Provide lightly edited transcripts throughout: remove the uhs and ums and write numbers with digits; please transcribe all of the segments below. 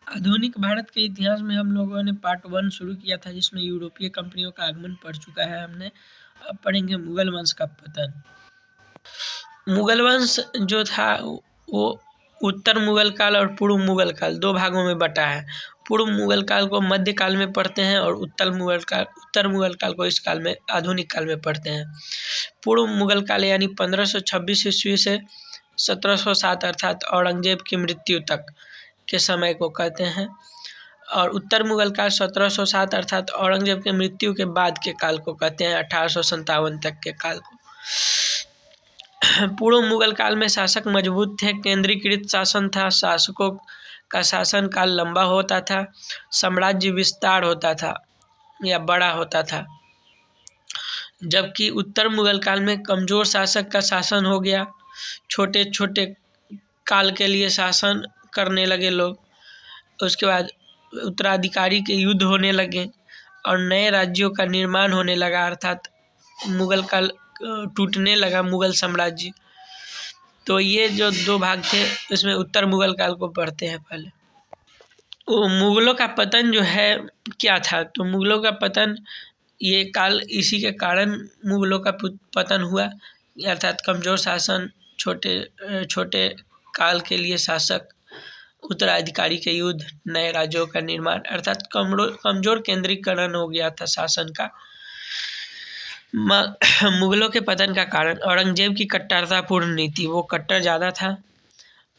आधुनिक भारत के इतिहास में हम लोगों ने पार्ट 1 शुरू किया था, जिसमें यूरोपीय कंपनियों का आगमन पढ़ चुका है हमने। अब पढ़ेंगे मुगल वंश का पतन। मुगल वंश जो था वो उत्तर मुगल काल और पूर्व मुगल काल 2 भागों में बटा है। पूर्व मुगल काल को मध्य काल में पढ़ते हैं और उत्तर मुगल काल को इस काल में आधुनिक काल में पढ़ते हैं। पूर्व मुगल काल यानी 1526 ईस्वी से 1707 अर्थात औरंगजेब की मृत्यु तक के समय को कहते हैं, और उत्तर मुगल काल 1707 अर्थात औरंगजेब के मृत्यु के बाद के काल को कहते हैं, 1857 तक के काल को। पूर्व मुगल काल में शासक मजबूत थे, केंद्रीकृत शासन था, शासकों का शासन काल लंबा होता था, साम्राज्य विस्तार होता था या बड़ा होता था। जबकि उत्तर मुगल काल में कमजोर शासक का शासन हो गया, छोटे छोटे काल के लिए शासन करने लगे लोग। उसके बाद उत्तराधिकारी के युद्ध होने लगे और नए राज्यों का निर्माण होने लगा, अर्थात मुगल काल टूटने लगा, मुगल साम्राज्य। तो ये जो 2 भाग थे, इसमें उत्तर मुगल काल को पढ़ते हैं पहले। वो मुगलों का पतन जो है क्या था, तो मुगलों का पतन ये काल इसी के कारण मुगलों का पतन हुआ, अर्थात कमजोर शासन, छोटे छोटे काल के लिए शासक, उत्तराधिकारी के युद्ध, नए राज्यों का निर्माण, अर्थात कमजोर केंद्रीकरण हो गया था शासन का। मुगलों के पतन का कारण औरंगजेब की कट्टरतापूर्ण नीति, वो कट्टर ज़्यादा था,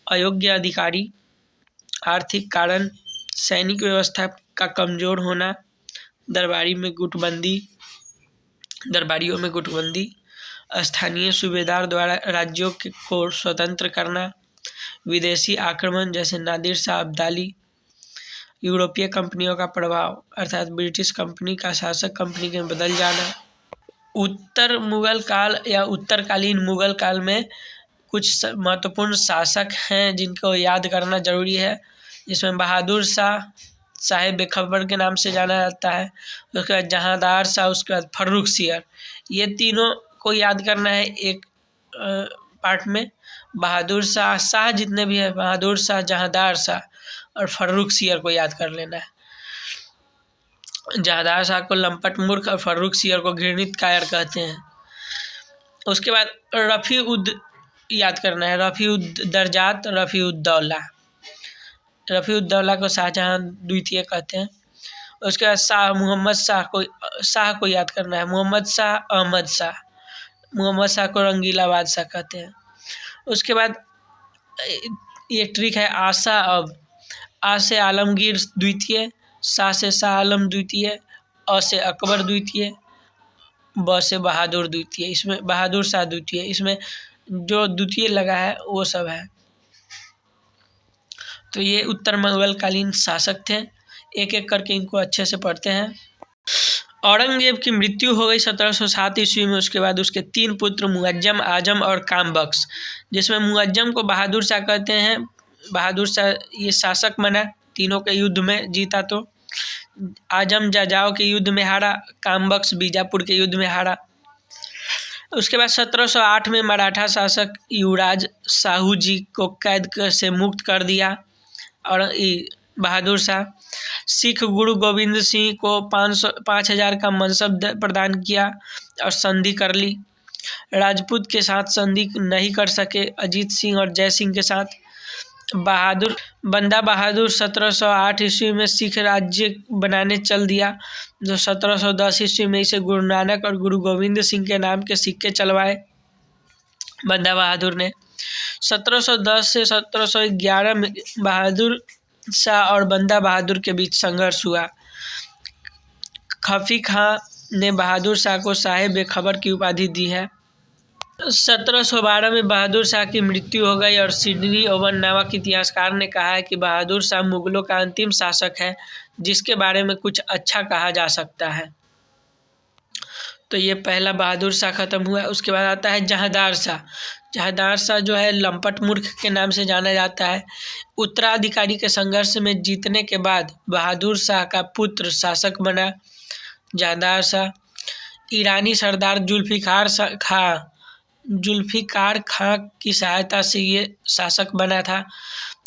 अयोग्य अधिकारी, आर्थिक कारण, सैनिक व्यवस्था का कमजोर होना, दरबारियों में गुटबंदी, स्थानीय सूबेदार द्वारा राज्यों को स्वतंत्र करना, विदेशी आक्रमण जैसे नादिर शाह अब्दाली, यूरोपीय कंपनियों का प्रभाव अर्थात ब्रिटिश कंपनी का शासक कंपनी के बदल जाना। उत्तर मुगल काल या उत्तरकालीन मुगल काल में कुछ महत्वपूर्ण शासक हैं जिनको याद करना जरूरी है, जिसमें बहादुर शाह, साहेब बेखबर के नाम से जाना जाता है, उसके बाद जहांदार शाह, उसके बाद फर्रुख सियर। ये तीनों को याद करना है एक पार्ट में। बहादुर शाह जितने भी है, बहादुर शाह, जहांदार शाह और फर्रुख सियर को याद कर लेना है। जहांदार शाह को लंपट मूर्ख और फर्रुख सियर को घृणित कायर कहते हैं। उसके बाद रफ़ी उद याद करना है, रफ़ी उद दरजात, रफ़ी उद दौला। रफ़ी उद दौला को शाहजहां द्वितीय कहते हैं। उसके बाद शाह को याद करना है, मोहम्मद शाह, अहमद शाह। मोहम्मद शाह को रंगीला बादशाह कहते हैं। उसके बाद ये ट्रिक है, आशा अब, आ से आलमगीर द्वितीय, शाह से शाह आलम द्वितीय, अ से अकबर द्वितीय, ब से बहादुर द्वितीय, इसमें बहादुर शाह द्वितीय, इसमें जो द्वितीय लगा है वो सब है। तो ये उत्तर मुगल कालीन शासक थे, एक एक करके इनको अच्छे से पढ़ते हैं। औरंगजेब की मृत्यु हो गई 1707 ईस्वी में। उसके बाद उसके 3 पुत्र मुअज्जम, आजम और कामबख्श, जिसमें मुअज्जम को बहादुर शाह कहते हैं। बहादुर शाह ये शासक बना, तीनों के युद्ध में जीता। तो आजम जाजाओ के युद्ध में हारा, कामबख्श बीजापुर के युद्ध में हारा। उसके बाद 1708 में मराठा शासक युवराज साहू जी को कैद से मुक्त कर दिया और बहादुर शाह। सिख गुरु गोविंद सिंह को 5,000 का मनसब प्रदान किया और संधि कर ली। राजपूत के साथ संधि नहीं कर सके अजीत सिंह और जय सिंह के साथ। बंदा बहादुर 1708 ईस्वी में सिख राज्य बनाने चल दिया, जो 1710 ईस्वी में इसे गुरु नानक और गुरु गोविंद सिंह के नाम के सिक्के चलवाए बंदा बहादुर ने। 1710 से 1711 में बहादुर शाह और बंदा बहादुर के बीच संघर्ष हुआ। खफी खां ने बहादुर शाह को साहेब बेखबर की उपाधि दी है। 1712 में बहादुर शाह की मृत्यु हो गई और सिडनी ओवन नामक इतिहासकार ने कहा है कि बहादुर शाह मुगलों का अंतिम शासक है जिसके बारे में कुछ अच्छा कहा जा सकता है। तो ये पहला बहादुर शाह खत्म हुआ। उसके बाद आता है जहांदार शाह। जहांदार शाह जो है लंपट मूर्ख के नाम से जाना जाता है। उत्तराधिकारी के संघर्ष में जीतने के बाद बहादुर शाह का पुत्र शासक बना जहांदार शाह। ईरानी सरदार जुल्फिकार खां की सहायता से ये शासक बना था।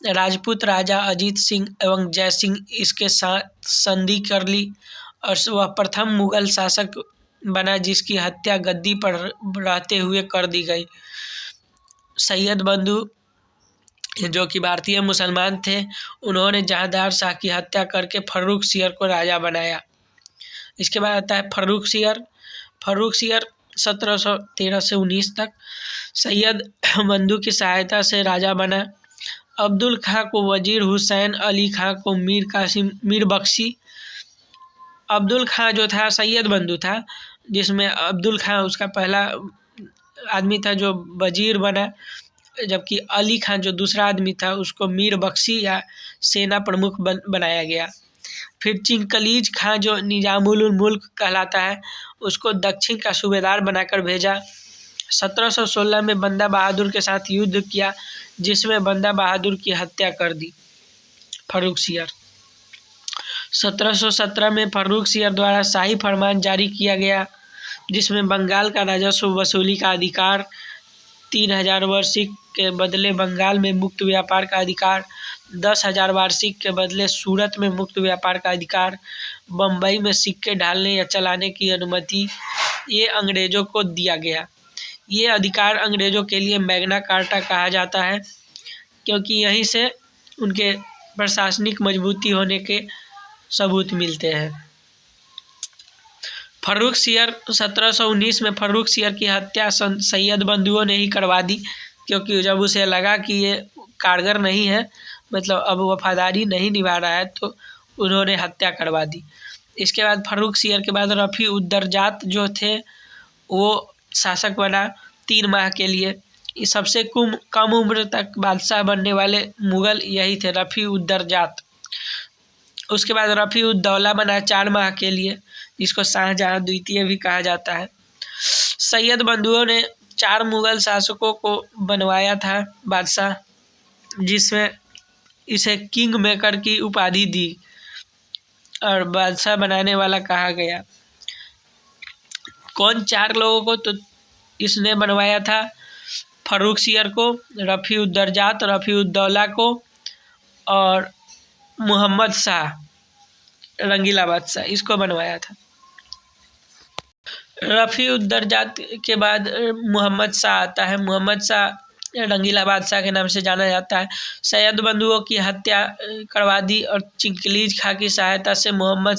राजपूत राजा अजीत सिंह एवं जय सिंह इसके साथ संधि कर ली और वह प्रथम मुगल शासक बना जिसकी हत्या गद्दी पर रहते हुए कर दी गई। सैयद बंधु जो कि भारतीय मुसलमान थे, उन्होंने जहांदार शाह की हत्या करके फर्रुख सियर को राजा बनाया। इसके बाद आता है फर्रुख सियर। फर्रुख सियर 1713 से 19 तक सैयद बंधु की सहायता से राजा बना। अब्दुल खां को वजीर, हुसैन अली खां को मीर बख्शी। अब्दुल खां जो था सैयद बंधु था, जिसमें अब्दुल खां उसका पहला आदमी था जो वजीर बना, जबकि अली खान जो दूसरा आदमी था उसको मीर बख्शी या सेना प्रमुख बनाया गया। फिर चिंकलीज खां जो निजामुल मुल्क कहलाता है, उसको दक्षिण का सूबेदार बनाकर भेजा। 1716 में बंदा बहादुर के साथ युद्ध किया, जिसमें बंदा बहादुर की हत्या कर दी फर्रुख सियर। 1717 में फर्रुख सियर द्वारा शाही फरमान जारी किया गया, जिसमें बंगाल का राजस्व वसूली का अधिकार, 3000 वार्षिक के बदले बंगाल में मुक्त व्यापार का अधिकार, 10,000 वार्षिक के बदले सूरत में मुक्त व्यापार का अधिकार, बम्बई में सिक्के ढालने या चलाने की अनुमति, ये अंग्रेजों को दिया गया। ये अधिकार अंग्रेजों के लिए मैग्ना कार्टा कहा जाता है, क्योंकि यहीं से उनके प्रशासनिक मजबूती होने के सबूत मिलते हैं। फर्रुख सियर 1719 में फर्रुख सियर की हत्या सैयद बंधुओं ने ही करवा दी, क्योंकि जब उसे लगा कि ये कारगर नहीं है, मतलब अब वफादारी नहीं निभा रहा है, तो उन्होंने हत्या करवा दी। इसके बाद फर्रुख सियर के बाद रफ़ी उद्दरजात जो थे वो शासक बना 3 माह के लिए। इस सबसे कम उम्र तक बादशाह बनने वाले मुग़ल यही थे, रफ़ी उद्दरजात। उसके बाद रफ़ी उद्दौला बना 4 माह के लिए, जिसको शाहजहां द्वितीय भी कहा जाता है। सैयद बंधुओं ने 4 मुग़ल शासकों को बनवाया था बादशाह, जिसमें इसे किंग मेकर की उपाधि दी और बादशाह बनाने वाला कहा गया। कौन 4 लोगों को तो इसने बनवाया था? फर्रुख सियर को, रफ़ी उद्दरजात, रफ़ी उद्दौला को और मोहम्मद शाह, रंगीला बादशाह, इसको बनवाया था। रफ़ी उद्दरजात के बाद मोहम्मद शाह आता है। मोहम्मद शाह रंगीला बादशाह के नाम से जाना जाता है। सैयद बंधुओं की हत्या करवा दी और चिंकलीज खां की सहायता से मोहम्मद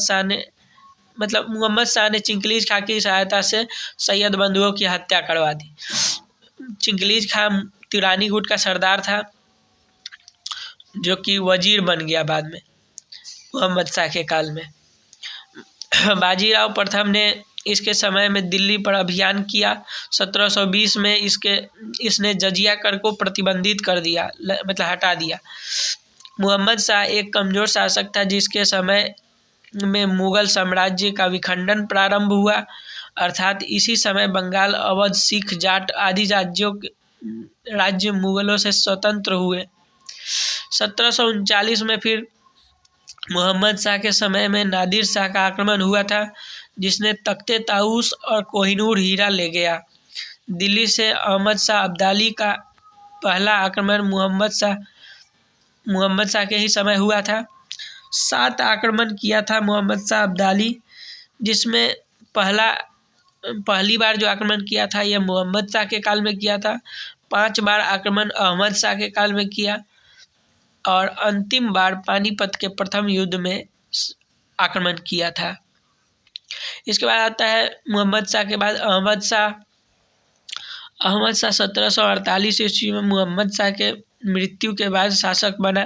शाह ने चिंकलीज खां की सहायता से सैयद बंधुओं की हत्या करवा दी। चिंकलीज खां तिरानी गुट का सरदार था, जो कि वजीर बन गया बाद में मोहम्मद शाह के काल में। बाजीराव प्रथम ने इसके समय में दिल्ली पर अभियान किया। 1720 में इसने जजिया कर को प्रतिबंधित कर दिया, मतलब हटा दिया। मोहम्मद शाह एक कमज़ोर शासक था, जिसके समय में मुग़ल साम्राज्य का विखंडन प्रारंभ हुआ, अर्थात इसी समय बंगाल, अवध, सिख, जाट आदि राज्य मुग़लों से स्वतंत्र हुए। 1739 में फिर मोहम्मद शाह के समय में नादिर शाह का आक्रमण हुआ था, जिसने तख्ते ताऊस और कोहिनूर हीरा ले गया। दिल्ली से अहमद शाह अब्दाली का पहला आक्रमण मोहम्मद शाह के ही समय हुआ था। 7 आक्रमण किया था मोहम्मद शाह अब्दाली, जिसमें पहली बार जो आक्रमण किया था यह मोहम्मद शाह के काल में किया था। 5 बार आक्रमण अहमद शाह के काल में किया और अंतिम बार पानीपत के प्रथम युद्ध में आक्रमण किया था। इसके बाद आता है मोहम्मद शाह के बाद अहमद शाह। 1748 ईस्वी में मोहम्मद शाह के मृत्यु के बाद शासक बना।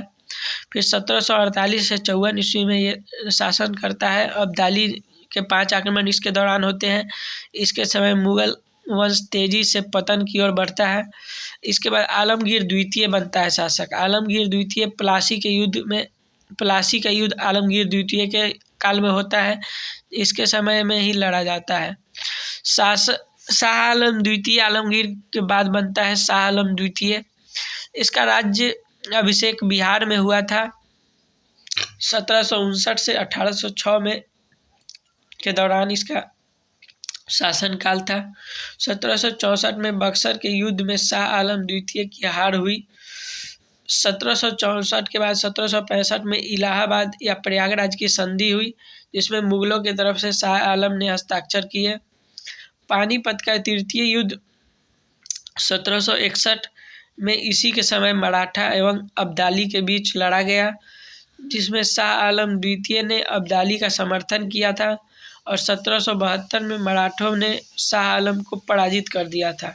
फिर 1748 से 54 ईस्वी में ये शासन करता है। अब्दाली के 5 आक्रमण इसके दौरान होते हैं। इसके समय मुग़ल वंश तेजी से पतन की ओर बढ़ता है। इसके बाद आलमगीर द्वितीय बनता है शासक। आलमगीर द्वितीय प्लासी का युद्ध आलमगीर द्वितीय के काल में होता है। इसके समय में ही लड़ा जाता है। शाह आलम द्वितीय आलमगीर के बाद बनता है शाह आलम द्वितीय। इसका राज्य अभिषेक बिहार में हुआ था 1759 से 1806 में के दौरान इसका शासनकाल था। 1764 में बक्सर के युद्ध में शाह आलम द्वितीय की हार हुई। 1764 के बाद 1765 में इलाहाबाद या प्रयागराज की संधि हुई, जिसमें मुगलों की तरफ से शाह आलम ने हस्ताक्षर किए। पानीपत का तृतीय युद्ध 1761 में इसी के समय मराठा एवं अब्दाली के बीच लड़ा गया, जिसमें शाह आलम द्वितीय ने अब्दाली का समर्थन किया था और 1772 में मराठों ने शाह आलम को पराजित कर दिया था।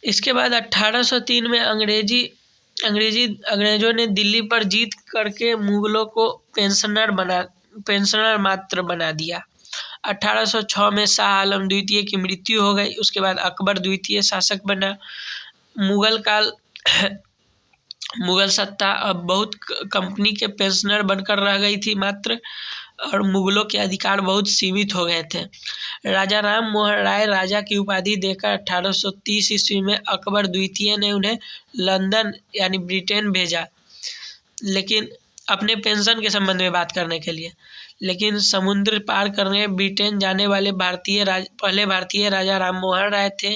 इसके बाद 1803 में अंग्रेजों ने दिल्ली पर जीत करके मुगलों को पेंशनर मात्र बना दिया। 1806 में शाह आलम द्वितीय की मृत्यु हो गई। उसके बाद अकबर द्वितीय शासक बना। मुगल सत्ता अब बहुत कंपनी के पेंशनर बनकर रह गई थी मात्र, और मुगलों के अधिकार बहुत सीमित हो गए थे। राजा राम मोहन राय राजा की उपाधि देकर 1830 ईस्वी में अकबर द्वितीय ने उन्हें लंदन यानी ब्रिटेन भेजा, लेकिन अपने पेंशन के संबंध में बात करने के लिए। लेकिन समुद्र पार करने ब्रिटेन जाने वाले पहले भारतीय राजा राम मोहन राय थे।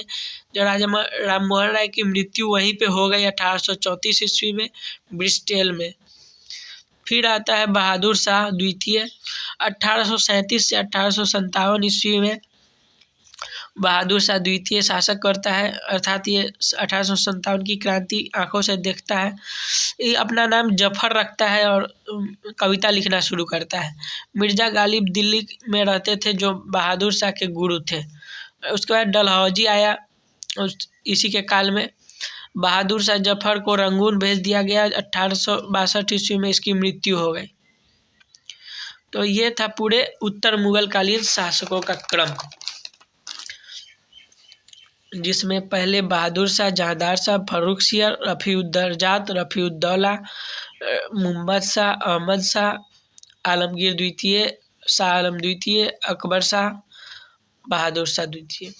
जो राजा राम मोहन राय की मृत्यु वहीं पे हो गई 1834 ईस्वी में ब्रिस्टल में। फिर आता है बहादुर शाह द्वितीय। 1837 से 1857 ईस्वी में बहादुर शाह द्वितीय शासक करता है, अर्थात ये 1857 की क्रांति आंखों से देखता है। ये अपना नाम जफर रखता है और कविता लिखना शुरू करता है। मिर्जा गालिब दिल्ली में रहते थे, जो बहादुर शाह के गुरु थे। उसके बाद डलहौजी आया। इसी के काल में बहादुर शाह जफर को रंगून भेज दिया गया। 1862 ईस्वी में इसकी मृत्यु हो गई। तो ये था पूरे उत्तर मुगल कालीन शासकों का क्रम, जिसमें पहले बहादुर शाह, जहांदार शाह, फर्रुख सियर, रफ़ीउद्दर्जात, रफ़ीउद्दौला, मुहम्मद शाह, अहमद शाह, आलमगीर द्वितीय, शाह आलम द्वितीय, अकबर शाह, बहादुर शाह द्वितीय।